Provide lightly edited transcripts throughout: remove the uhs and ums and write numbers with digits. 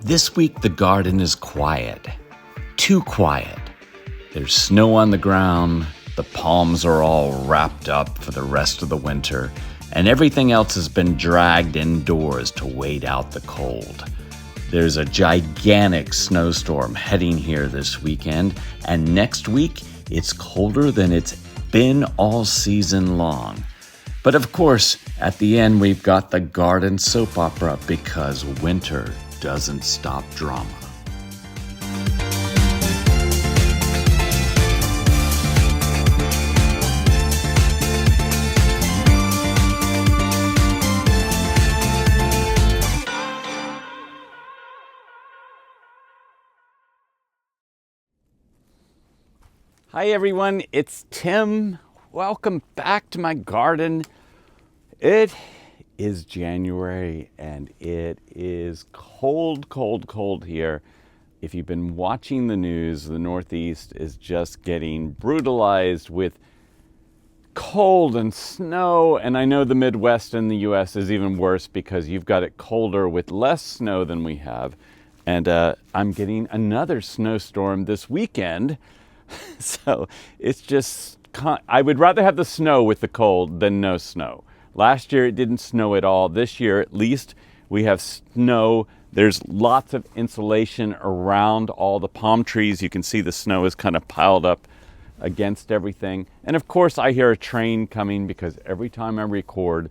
This week the garden is quiet. Too quiet. There's snow on the ground, the palms are all wrapped up for the rest of the winter, and everything else has been dragged indoors to wait out the cold. There's a gigantic snowstorm heading here this weekend, and next week it's colder than it's been all season long. But of course, at the end we've got the garden soap opera because winter doesn't stop drama. Hi everyone, it's Tim. Welcome back to my garden. It is January and it is cold, cold, cold here. If you've been watching the news, the Northeast is just getting brutalized with cold and snow. And I know the Midwest in the US is even worse because you've got it colder with less snow than we have. And I'm getting another snowstorm this weekend. So it's just, I would rather have the snow with the cold than no snow. Last year it didn't snow at all. This year at least we have snow. There's lots of insulation around all the palm trees. You can see the snow is kind of piled up against everything. And of course I hear a train coming because every time I record,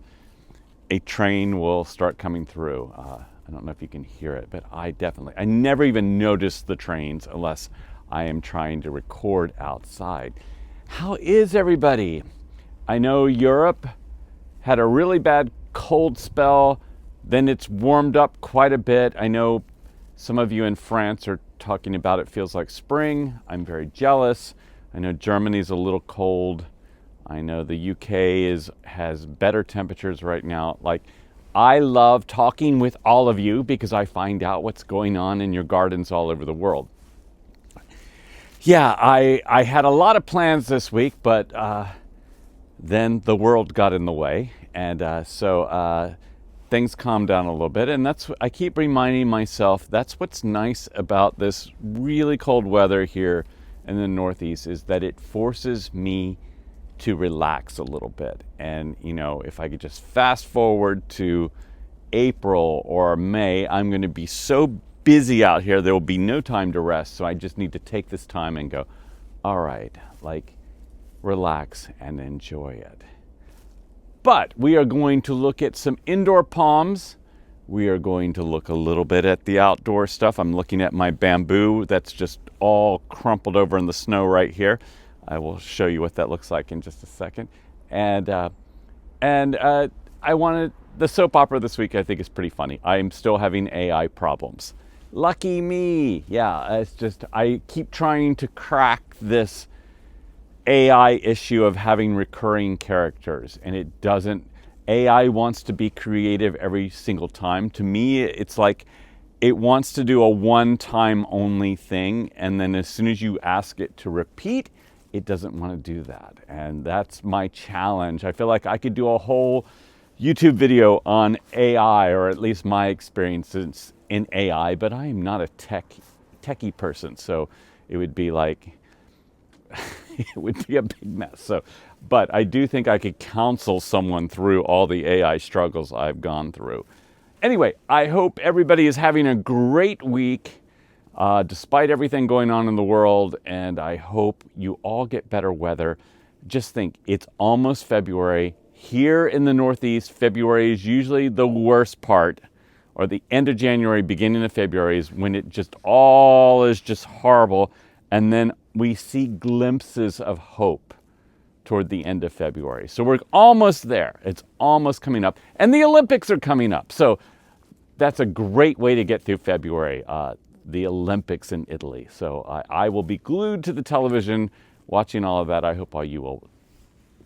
a train will start coming through. I don't know if you can hear it, but I never even notice the trains unless I am trying to record outside. How is everybody? I know Europe had a really bad cold spell, then it's warmed up quite a bit. I know some of you in France are talking about it feels like spring. I'm very jealous. I know Germany's a little cold. I know the UK has better temperatures right now. Like, I love talking with all of you because I find out what's going on in your gardens all over the world. Yeah, I had a lot of plans this week, but then the world got in the way, and so things calmed down a little bit. And I keep reminding myself that's what's nice about this really cold weather here in the Northeast is that it forces me to relax a little bit. And you know, if I could just fast forward to April or May, I'm going to be so busy out here, there will be no time to rest. So I just need to take this time and go, all right, like relax and enjoy it. But we are going to look at some indoor palms. We are going to look a little bit at the outdoor stuff. I'm looking at my bamboo that's just all crumpled over in the snow right here. I will show you what that looks like in just a second. And I wanted the soap opera this week. I think is pretty funny. I'm still having AI problems. Lucky me. Yeah, it's just, I keep trying to crack this AI issue of having recurring characters, and it doesn't. AI wants to be creative every single time. To me, it's like it wants to do a one-time only thing, and then as soon as you ask it to repeat, it doesn't want to do that. And that's my challenge. I feel like I could do a whole YouTube video on AI, or at least my experiences in AI, but I am not a techie person, so it would be like it would be a big mess. So, but I do think I could counsel someone through all the AI struggles I've gone through. Anyway, I hope everybody is having a great week despite everything going on in the world, and I hope you all get better weather. Just think, it's almost February. Here in the Northeast, February is usually the worst part, or the end of January, beginning of February is when it just all is just horrible. And then we see glimpses of hope toward the end of February. So we're almost there. It's almost coming up. And the Olympics are coming up. So that's a great way to get through February, the Olympics in Italy. So I will be glued to the television watching all of that. I hope all you will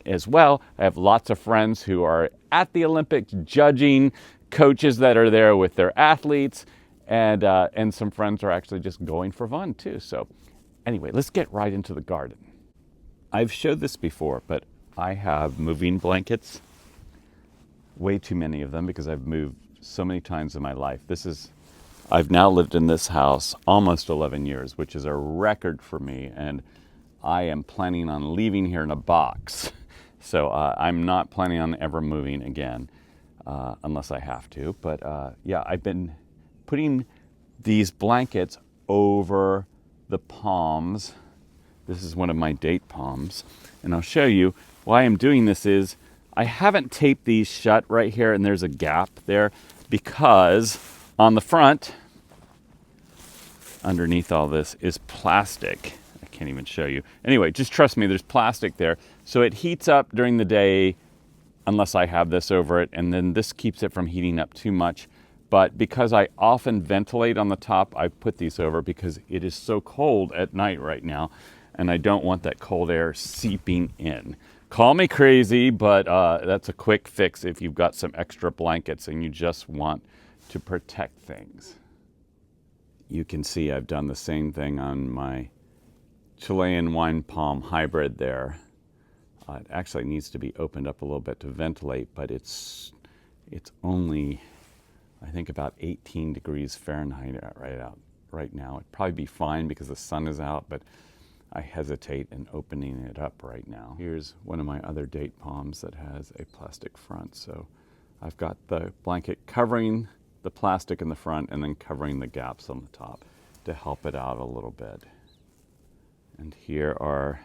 as well. I have lots of friends who are at the Olympics judging, coaches that are there with their athletes, and some friends are actually just going for fun too. So anyway, let's get right into the garden. I've showed this before, but I have moving blankets, way too many of them because I've moved so many times in my life. This is I've now lived in this house almost 11 years, which is a record for me, and I am planning on leaving here in a box. So I'm not planning on ever moving again, unless I have to. But yeah, I've been putting these blankets over the palms. This is one of my date palms, and I'll show you why I'm doing this is I haven't taped these shut right here, and there's a gap there because on the front, underneath all this is plastic. I can't even show you. Anyway, just trust me, there's plastic there. So it heats up during the day unless I have this over it, and then this keeps it from heating up too much. But because I often ventilate on the top, I put these over because it is so cold at night right now, and I don't want that cold air seeping in. Call me crazy, but that's a quick fix if you've got some extra blankets and you just want to protect things. You can see I've done the same thing on my Chilean wine palm hybrid there. It actually needs to be opened up a little bit to ventilate, but it's only, I think, about 18 degrees Fahrenheit right now. It'd probably be fine because the sun is out, but I hesitate in opening it up right now. Here's one of my other date palms that has a plastic front. So I've got the blanket covering the plastic in the front and then covering the gaps on the top to help it out a little bit. And here are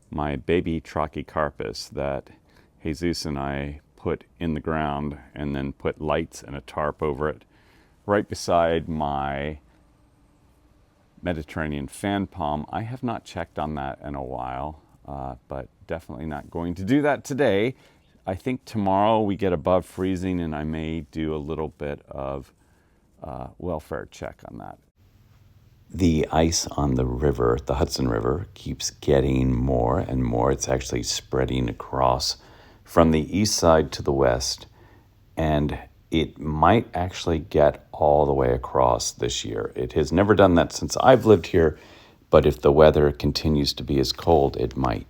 my baby Trachycarpus that Jesus and I put in the ground and then put lights and a tarp over it right beside my Mediterranean fan palm. I have not checked on that in a while, but definitely not going to do that today. I think tomorrow we get above freezing and I may do a little bit of welfare check on that. The ice on the river, the Hudson River, keeps getting more and more. It's actually spreading across from the east side to the west, and it might actually get all the way across this year. It has never done that since I've lived here, but if the weather continues to be as cold, it might.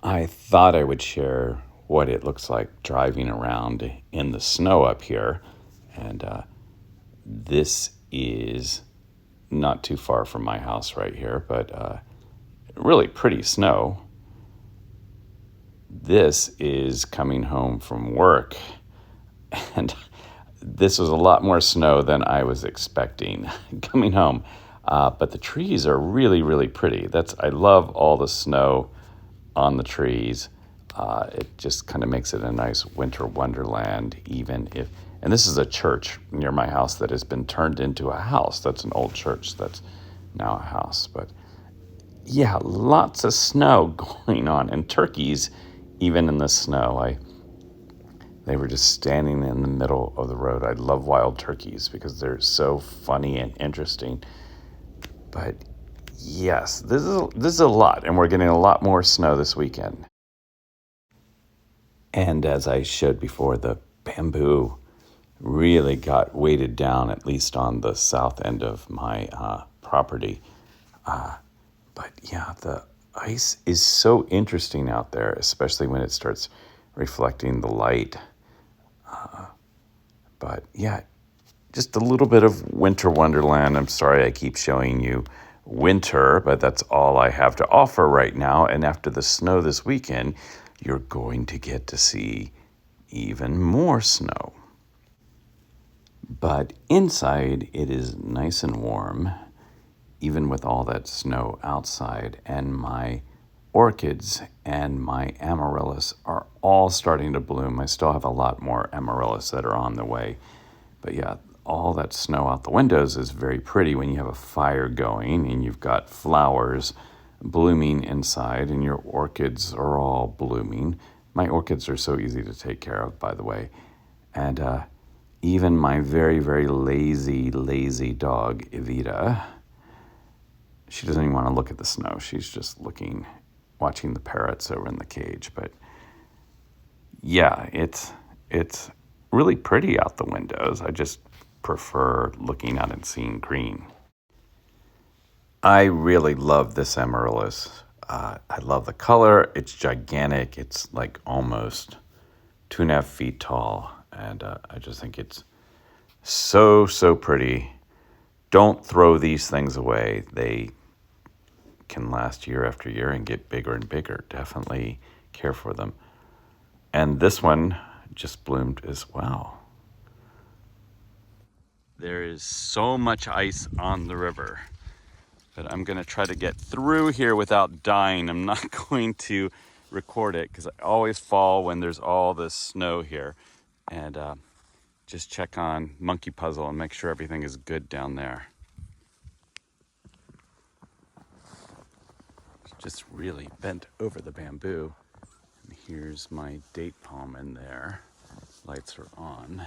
I thought I would share what it looks like driving around in the snow up here, and this is not too far from my house right here, but really pretty snow. This is coming home from work, and this was a lot more snow than I was expecting coming home. But the trees are really, really pretty. I love all the snow on the trees. It just kind of makes it a nice winter wonderland, and this is a church near my house that has been turned into a house. That's an old church that's now a house. But yeah, lots of snow going on, and turkeys even in the snow. They were just standing in the middle of the road. I love wild turkeys because they're so funny and interesting. But yes, this is a lot, and we're getting a lot more snow this weekend. And as I showed before, the bamboo really got weighted down, at least on the south end of my property. But yeah, the ice is so interesting out there, especially when it starts reflecting the light. But yeah, just a little bit of winter wonderland. I'm sorry I keep showing you winter, but that's all I have to offer right now. And after the snow this weekend, you're going to get to see even more snow. But inside, it is nice and warm, even with all that snow outside. And my orchids and my amaryllis are all starting to bloom. I still have a lot more amaryllis that are on the way. But yeah, all that snow out the windows is very pretty when you have a fire going and you've got flowers blooming inside and your orchids are all blooming. My orchids are so easy to take care of, by the way. And even my very, very lazy dog, Evita, she doesn't even want to look at the snow. She's just watching the parrots over in the cage. But yeah, it's really pretty out the windows. I just prefer looking out and seeing green. I really love this amaryllis. I love the color. It's gigantic. It's like almost 2.5 feet tall. And I just think it's So, so pretty. Don't throw these things away. They can last year after year and get bigger and bigger. Definitely care for them. And this one just bloomed as well. There is so much ice on the river, but I'm gonna try to get through here without dying. I'm not going to record it because I always fall when there's all this snow here. And just check on Monkey Puzzle and make sure everything is good down there. Just really bent over the bamboo. And here's my date palm in there. Lights are on.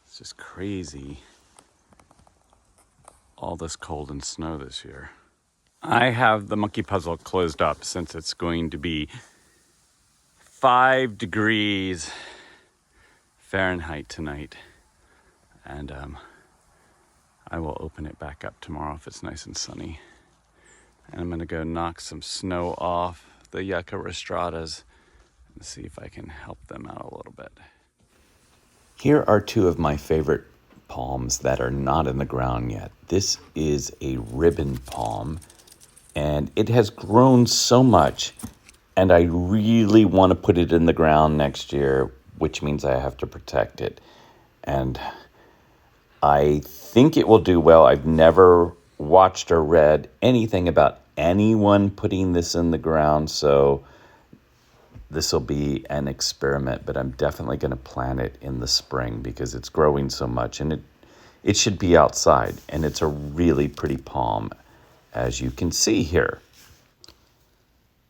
It's just crazy. All this cold and snow this year. I have the Monkey Puzzle closed up since it's going to be 5 degrees Fahrenheit tonight. And I will open it back up tomorrow if it's nice and sunny. And I'm gonna go knock some snow off the Yucca rostratas and see if I can help them out a little bit. Here are 2 of my favorite palms that are not in the ground yet. This is a ribbon palm, and it has grown so much, and I really want to put it in the ground next year, which means I have to protect it. And I think it will do well. I've never watched or read anything about anyone putting this in the ground, so this will be an experiment, but I'm definitely going to plant it in the spring because it's growing so much, and it should be outside, and it's a really pretty palm, as you can see here.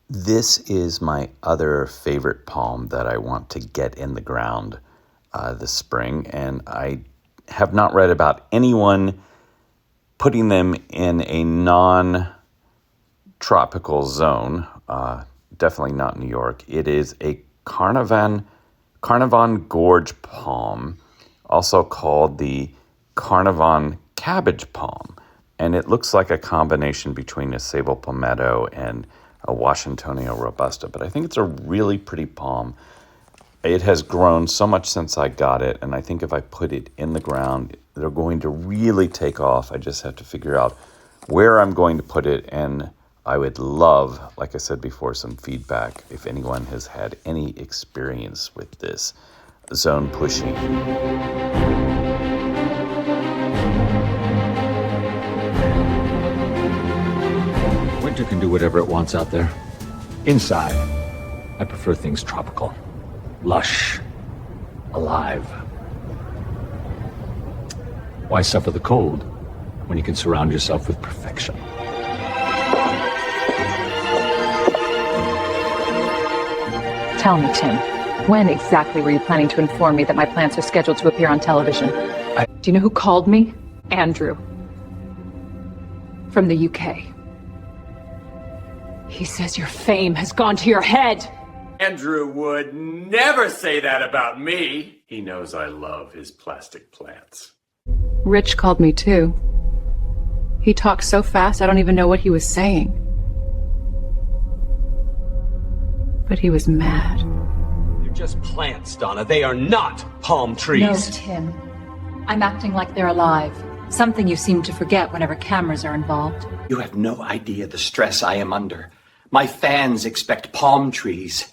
This is my other favorite palm that I want to get in the ground this spring, and I have not read about anyone putting them in a non-tropical zone, definitely not New York. It is a Carnarvon Gorge palm, also called the Carnarvon cabbage palm. And it looks like a combination between a sable palmetto and a Washingtonia robusta, but I think it's a really pretty palm. It has grown so much since I got it, and I think if I put it in the ground, they're going to really take off. I just have to figure out where I'm going to put it, and I would love, like I said before, some feedback if anyone has had any experience with this zone pushing. Winter can do whatever it wants out there. Inside, I prefer things tropical, lush, alive. Why suffer the cold when you can surround yourself with perfection? Tell me, Tim, when exactly were you planning to inform me that my plants are scheduled to appear on television? Do you know who called me? Andrew. From the UK. He says your fame has gone to your head. Andrew would never say that about me. He knows I love his plastic plants. Rich called me too. He talked so fast I don't even know what he was saying. But he was mad. They're just plants, Donna. They are not palm trees. No, Tim. I'm acting like they're alive. Something you seem to forget whenever cameras are involved. You have no idea the stress I am under. My fans expect palm trees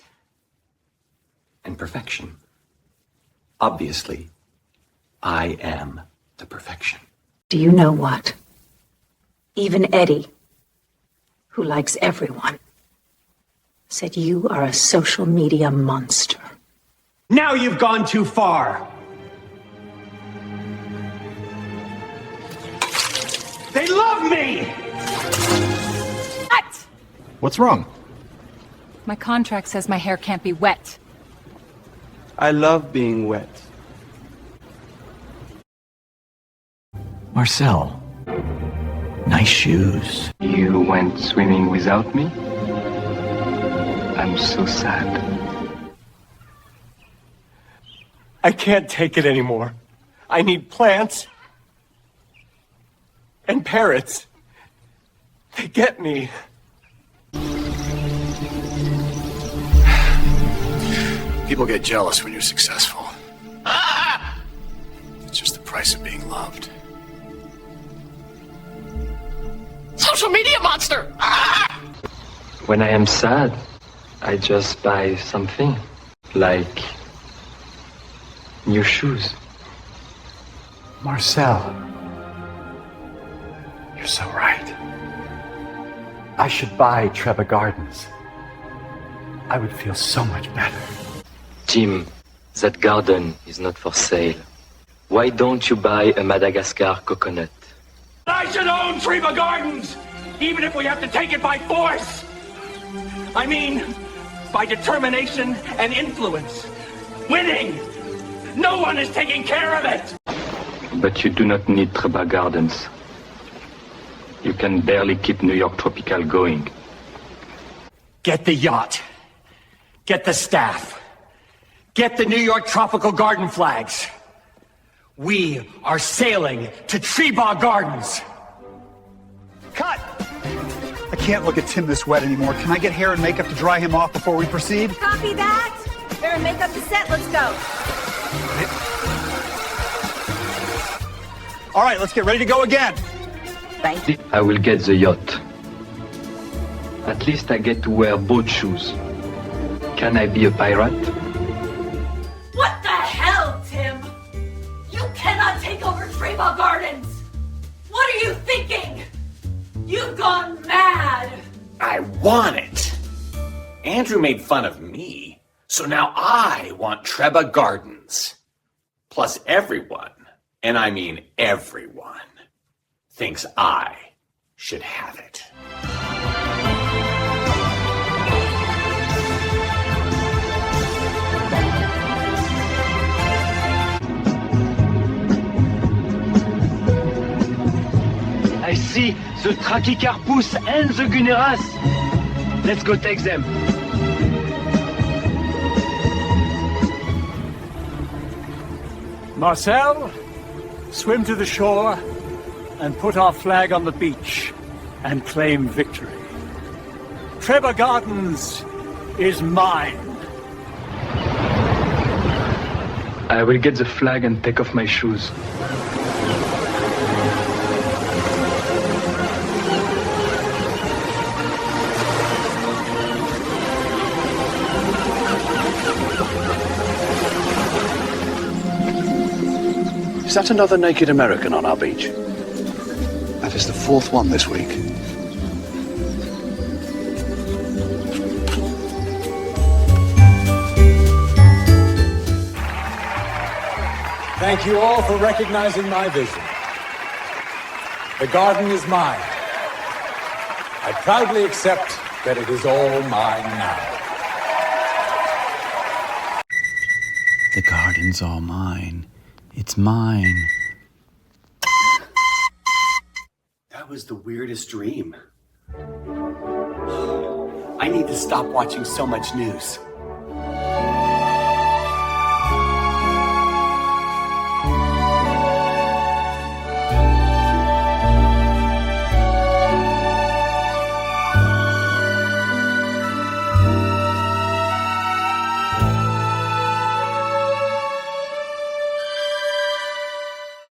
and perfection. Obviously, I am the perfection. Do you know what? Even Eddie, who likes everyone, said you are a social media monster. Now you've gone too far. They love me! What? What's wrong? My contract says my hair can't be wet. I love being wet. Marcel, nice shoes. You went swimming without me? I'm so sad. I can't take it anymore. I need plants and parrots. They get me. People get jealous when you're successful. price of being loved. Social media monster! Ah! When I am sad, I just buy something, like new shoes. Marcel, you're so right. I should buy Treba Gardens. I would feel so much better. Jim, that garden is not for sale. Why don't you buy a Madagascar coconut? I should own Treba Gardens, even if we have to take it by force. I mean, by determination and influence. Winning! No one is taking care of it! But you do not need Treba Gardens. You can barely keep New York Tropical going. Get the yacht. Get the staff. Get the New York Tropical Garden flags. We are sailing to Treba Gardens. Cut! I can't look at Tim this wet anymore. Can I get hair and makeup to dry him off before we proceed? Copy that. Hair and makeup to set. Let's go. All right, let's get ready to go again. Thank you. I will get the yacht. At least I get to wear boat shoes. Can I be a pirate? What the hell, Tim? You cannot take over Treba Gardens. What are you thinking? You've gone mad. I want it. Andrew made fun of me, so now I want Treba Gardens. Plus everyone, and I mean everyone, thinks I should have it. I see the Trachycarpus and the Gunneras. Let's go take them. Marcel, swim to the shore and put our flag on the beach and claim victory. Treba Gardens is mine. I will get the flag and take off my shoes. Is that another naked American on our beach? That is the fourth one this week. Thank you all for recognizing my vision. The garden is mine. I proudly accept that it is all mine now. The garden's all mine. It's mine. That was the weirdest dream. I need to stop watching so much news.